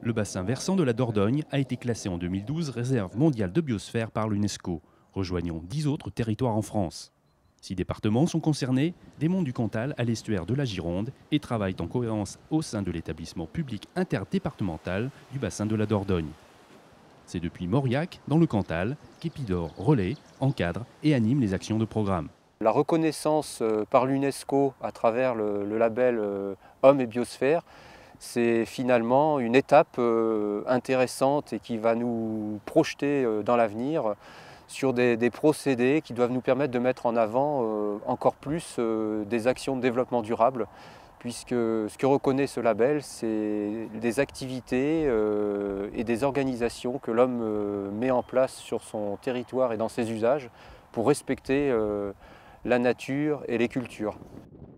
Le bassin versant de la Dordogne a été classé en 2012 réserve mondiale de biosphère par l'UNESCO, rejoignant 10 autres territoires en France. 6 départements sont concernés, des monts du Cantal à l'estuaire de la Gironde, et travaillent en cohérence au sein de l'établissement public interdépartemental du bassin de la Dordogne. C'est depuis Mauriac, dans le Cantal, qu'Épidor relaie, encadre et anime les actions de programme. La reconnaissance par l'UNESCO à travers le label Hommes et Biosphère, c'est finalement une étape intéressante et qui va nous projeter dans l'avenir sur des procédés qui doivent nous permettre de mettre en avant encore plus des actions de développement durable, puisque ce que reconnaît ce label, c'est des activités et des organisations que l'homme met en place sur son territoire et dans ses usages pour respecter la nature et les cultures.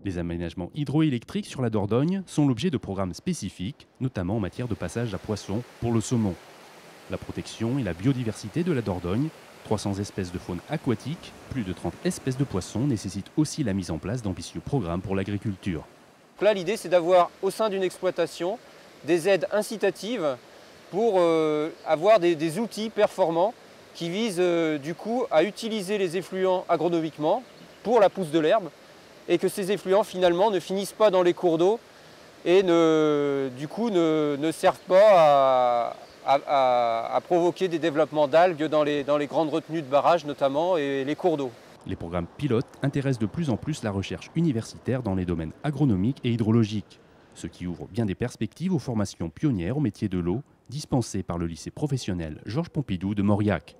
Les aménagements hydroélectriques sur la Dordogne sont l'objet de programmes spécifiques, notamment en matière de passage à poissons pour le saumon. La protection et la biodiversité de la Dordogne, 300 espèces de faune aquatique, plus de 30 espèces de poissons nécessitent aussi la mise en place d'ambitieux programmes pour l'agriculture. Là, l'idée, c'est d'avoir au sein d'une exploitation des aides incitatives pour avoir des outils performants qui visent du coup à utiliser les effluents agronomiquement pour la pousse de l'herbe et que ces effluents finalement ne finissent pas dans les cours d'eau et du coup ne servent pas à provoquer des développements d'algues dans les grandes retenues de barrages notamment et les cours d'eau. Les programmes pilotes intéressent de plus en plus la recherche universitaire dans les domaines agronomiques et hydrologiques, ce qui ouvre bien des perspectives aux formations pionnières au métier de l'eau dispensées par le lycée professionnel Georges Pompidou de Mauriac.